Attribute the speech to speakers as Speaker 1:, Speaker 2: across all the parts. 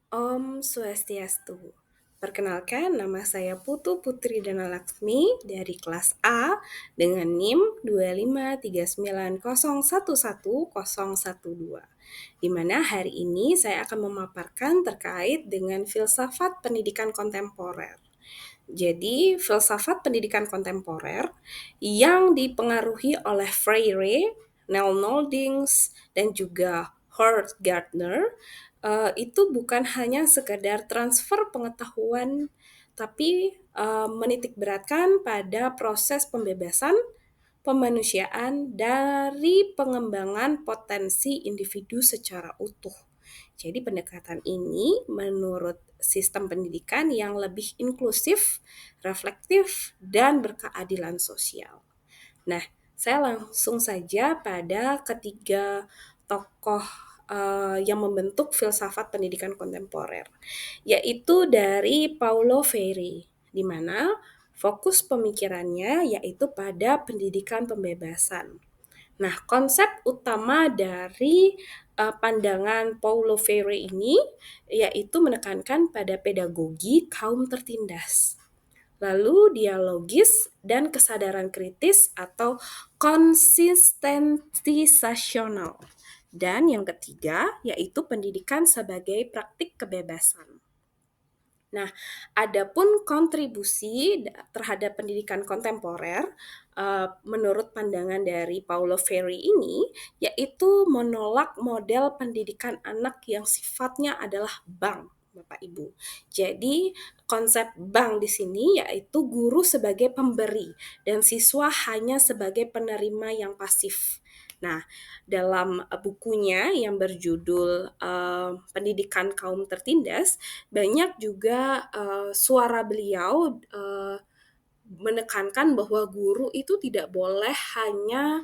Speaker 1: Om Swastiastu. Perkenalkan, nama saya Putu Putri Dana Laksmi dari kelas A dengan NIM 25390111012. Di mana hari ini saya akan memaparkan terkait dengan filsafat pendidikan kontemporer. Jadi, filsafat pendidikan kontemporer yang dipengaruhi oleh Freire, Neil Noldings, dan juga Howard Gardner itu bukan hanya sekedar transfer pengetahuan, tapi menitikberatkan pada proses pembebasan pemanusiaan dari pengembangan potensi individu secara utuh. Jadi pendekatan ini menurut sistem pendidikan yang lebih inklusif, reflektif, dan berkeadilan sosial. Nah, saya langsung saja pada ketiga tokoh yang membentuk filsafat pendidikan kontemporer, yaitu dari Paulo Freire, di mana fokus pemikirannya yaitu pada pendidikan pembebasan. Nah, konsep utama dari pandangan Paulo Freire ini yaitu menekankan pada pedagogi kaum tertindas. Lalu dialogis dan kesadaran kritis atau konsistensisasional. Dan yang ketiga yaitu pendidikan sebagai praktik kebebasan. Nah, adapun kontribusi terhadap pendidikan kontemporer menurut pandangan dari Paulo Freire ini yaitu menolak model pendidikan anak yang sifatnya adalah bank, Bapak Ibu. Jadi, konsep bank di sini yaitu guru sebagai pemberi dan siswa hanya sebagai penerima yang pasif. Nah, dalam bukunya yang berjudul Pendidikan Kaum Tertindas, banyak juga suara beliau menekankan bahwa guru itu tidak boleh hanya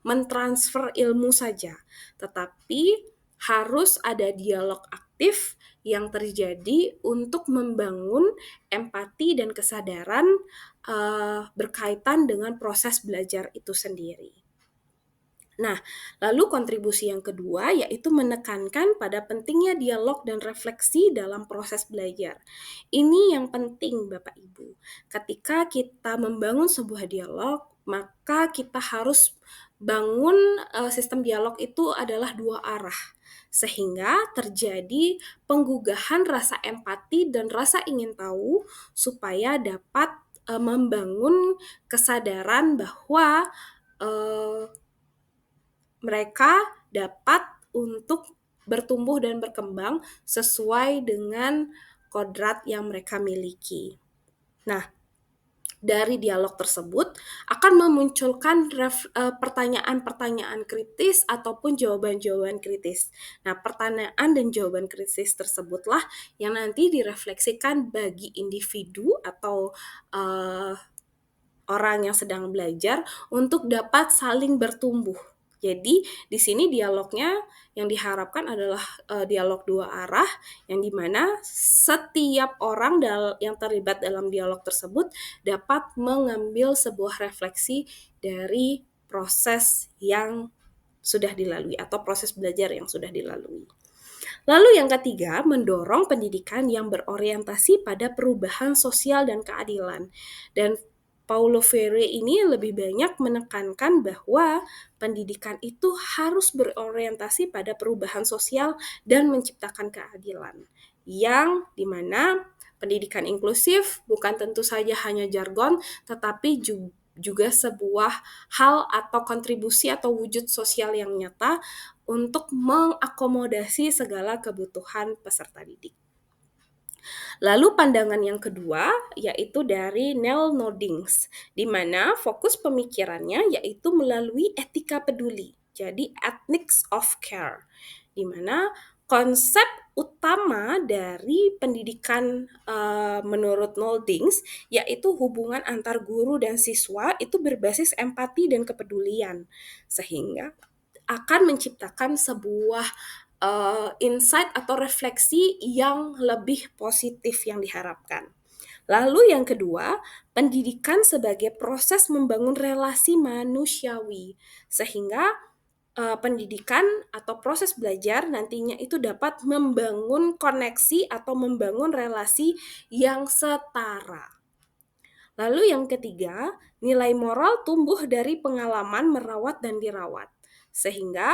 Speaker 1: mentransfer ilmu saja, tetapi harus ada dialog aktif yang terjadi untuk membangun empati dan kesadaran berkaitan dengan proses belajar itu sendiri. Nah, lalu kontribusi yang kedua yaitu menekankan pada pentingnya dialog dan refleksi dalam proses belajar. Ini yang penting Bapak Ibu. Ketika kita membangun sebuah dialog, maka kita harus bangun sistem dialog itu adalah dua arah. Sehingga terjadi penggugahan rasa empati dan rasa ingin tahu supaya dapat membangun kesadaran bahwa mereka dapat untuk bertumbuh dan berkembang sesuai dengan kodrat yang mereka miliki. Nah, dari dialog tersebut akan memunculkan pertanyaan-pertanyaan kritis ataupun jawaban-jawaban kritis. Nah, pertanyaan dan jawaban kritis tersebutlah yang nanti direfleksikan bagi individu atau orang yang sedang belajar untuk dapat saling bertumbuh. Jadi di sini dialognya yang diharapkan adalah dialog dua arah yang dimana setiap orang yang terlibat dalam dialog tersebut dapat mengambil sebuah refleksi dari proses yang sudah dilalui atau proses belajar yang sudah dilalui. Lalu yang ketiga, mendorong pendidikan yang berorientasi pada perubahan sosial dan keadilan. Dan Paulo Freire ini lebih banyak menekankan bahwa pendidikan itu harus berorientasi pada perubahan sosial dan menciptakan keadilan. Yang dimana pendidikan inklusif bukan tentu saja hanya jargon, tetapi juga sebuah hal atau kontribusi atau wujud sosial yang nyata untuk mengakomodasi segala kebutuhan peserta didik. Lalu pandangan yang kedua yaitu dari Neil Noldings, di mana fokus pemikirannya yaitu melalui etika peduli. Jadi ethics of care, di mana konsep utama dari pendidikan menurut Noldings yaitu hubungan antar guru dan siswa itu berbasis empati dan kepedulian, sehingga akan menciptakan sebuah insight atau refleksi yang lebih positif yang diharapkan. Lalu yang kedua, pendidikan sebagai proses membangun relasi manusiawi, sehingga pendidikan atau proses belajar nantinya itu dapat membangun koneksi atau membangun relasi yang setara. Lalu yang ketiga, nilai moral tumbuh dari pengalaman merawat dan dirawat. Sehingga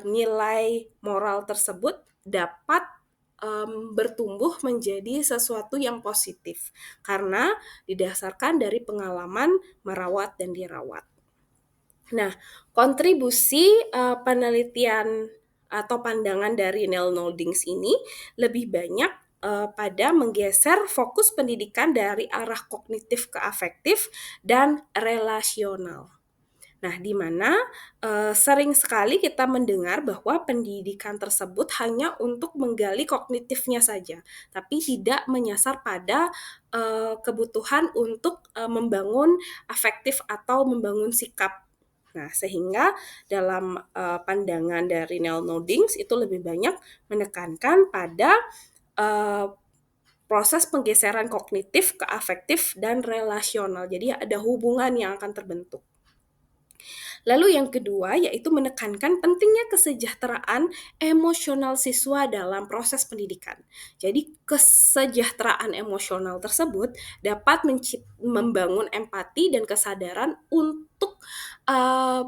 Speaker 1: nilai moral tersebut dapat bertumbuh menjadi sesuatu yang positif karena didasarkan dari pengalaman merawat dan dirawat. Nah, kontribusi penelitian atau pandangan dari Neil Noldings ini lebih banyak pada menggeser fokus pendidikan dari arah kognitif ke afektif dan relasional. Nah, di mana sering sekali kita mendengar bahwa pendidikan tersebut hanya untuk menggali kognitifnya saja, tapi tidak menyasar pada kebutuhan untuk membangun afektif atau membangun sikap. Nah, sehingga dalam pandangan dari Neil Noldings itu lebih banyak menekankan pada proses penggeseran kognitif ke afektif dan relasional. Jadi ada hubungan yang akan terbentuk. Lalu yang kedua yaitu menekankan pentingnya kesejahteraan emosional siswa dalam proses pendidikan. Jadi kesejahteraan emosional tersebut dapat membangun empati dan kesadaran untuk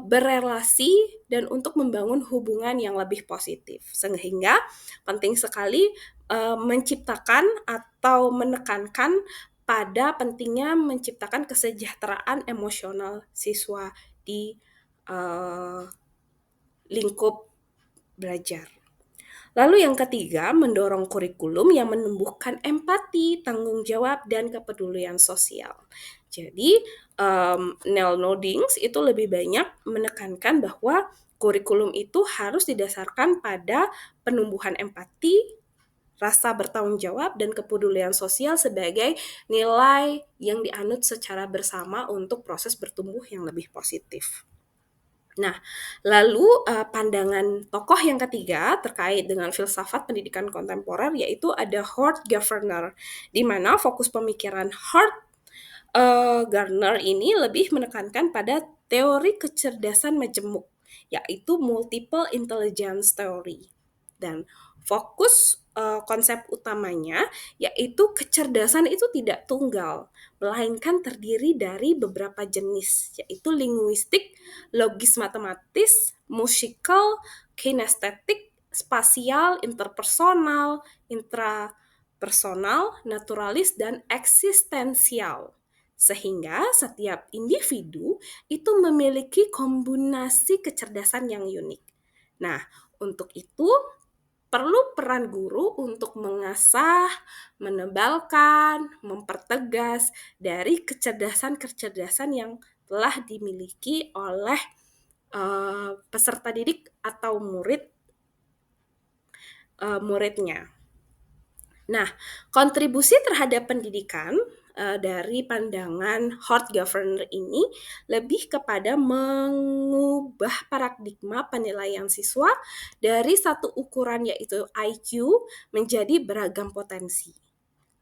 Speaker 1: berelasi dan untuk membangun hubungan yang lebih positif. Sehingga penting sekali menciptakan atau menekankan pada pentingnya menciptakan kesejahteraan emosional siswa di lingkup belajar. Lalu yang ketiga, mendorong kurikulum yang menumbuhkan empati, tanggung jawab, dan kepedulian sosial. Jadi, Neil Noldings itu lebih banyak menekankan bahwa kurikulum itu harus didasarkan pada penumbuhan empati, rasa bertanggung jawab, dan kepedulian sosial sebagai nilai yang dianut secara bersama untuk proses bertumbuh yang lebih positif. Nah, lalu pandangan tokoh yang ketiga terkait dengan filsafat pendidikan kontemporer yaitu ada Howard Gardner, di mana fokus pemikiran Howard Gardner ini lebih menekankan pada teori kecerdasan majemuk, yaitu multiple intelligence theory. Dan fokus konsep utamanya yaitu kecerdasan itu tidak tunggal, melainkan terdiri dari beberapa jenis, yaitu linguistik, logis matematis, musikal, kinestetik, spasial, interpersonal, intrapersonal, naturalis, dan eksistensial. Sehingga setiap individu itu memiliki kombinasi kecerdasan yang unik. Nah, untuk itu perlu peran guru untuk mengasah, menebalkan, mempertegas dari kecerdasan-kecerdasan yang telah dimiliki oleh peserta didik atau muridnya. Nah, kontribusi terhadap pendidikan dari pandangan Howard Gardner ini lebih kepada mengubah paradigma penilaian siswa dari satu ukuran yaitu IQ menjadi beragam potensi.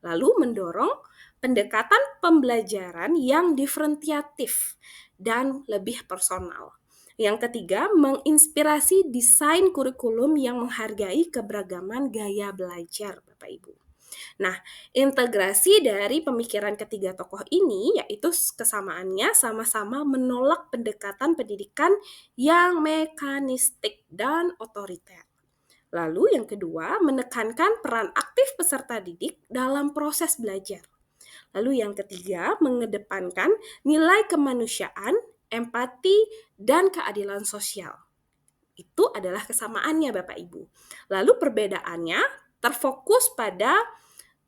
Speaker 1: Lalu mendorong pendekatan pembelajaran yang diferensiatif dan lebih personal. Yang ketiga, menginspirasi desain kurikulum yang menghargai keberagaman gaya belajar, Bapak Ibu. Nah, integrasi dari pemikiran ketiga tokoh ini yaitu kesamaannya sama-sama menolak pendekatan pendidikan yang mekanistik dan otoriter. Lalu yang kedua, menekankan peran aktif peserta didik dalam proses belajar. Lalu yang ketiga, mengedepankan nilai kemanusiaan, empati, dan keadilan sosial. Itu adalah kesamaannya Bapak Ibu. Lalu perbedaannya terfokus pada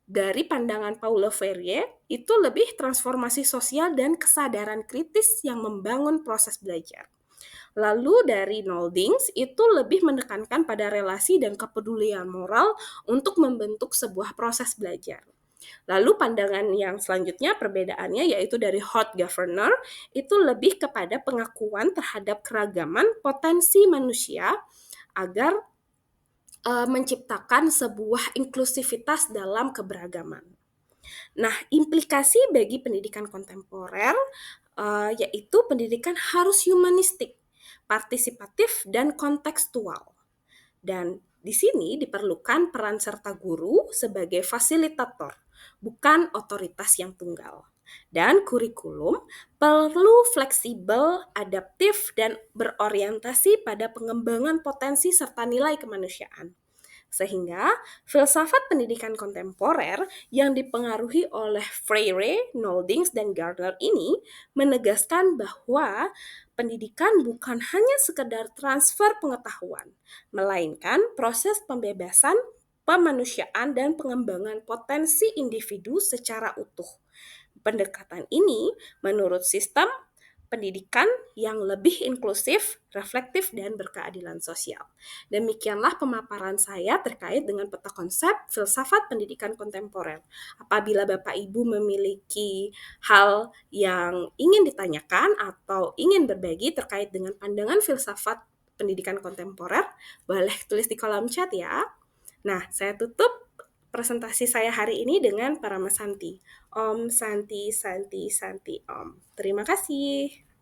Speaker 1: dari pandangan Paulo Freire itu lebih transformasi sosial dan kesadaran kritis yang membangun proses belajar. Lalu dari Noldings itu lebih menekankan pada relasi dan kepedulian moral untuk membentuk sebuah proses belajar. Lalu pandangan yang selanjutnya perbedaannya yaitu dari Howard Gardner itu lebih kepada pengakuan terhadap keragaman potensi manusia agar menciptakan sebuah inklusivitas dalam keberagaman. Nah, implikasi bagi pendidikan kontemporer yaitu pendidikan harus humanistik, partisipatif, dan kontekstual. Dan di sini diperlukan peran serta guru sebagai fasilitator, bukan otoritas yang tunggal. Dan kurikulum perlu fleksibel, adaptif, dan berorientasi pada pengembangan potensi serta nilai kemanusiaan. Sehingga filsafat pendidikan kontemporer yang dipengaruhi oleh Freire, Noldings, dan Gardner ini menegaskan bahwa pendidikan bukan hanya sekedar transfer pengetahuan, melainkan proses pembebasan, pemanusiaan, dan pengembangan potensi individu secara utuh. Pendekatan ini menurut sistem pendidikan yang lebih inklusif, reflektif, dan berkeadilan sosial. Demikianlah pemaparan saya terkait dengan peta konsep filsafat pendidikan kontemporer. Apabila Bapak Ibu memiliki hal yang ingin ditanyakan atau ingin berbagi terkait dengan pandangan filsafat pendidikan kontemporer, boleh tulis di kolom chat ya. Nah, saya tutup presentasi saya hari ini dengan Paramasanti. Om Santi Santi Santi Om. Terima kasih.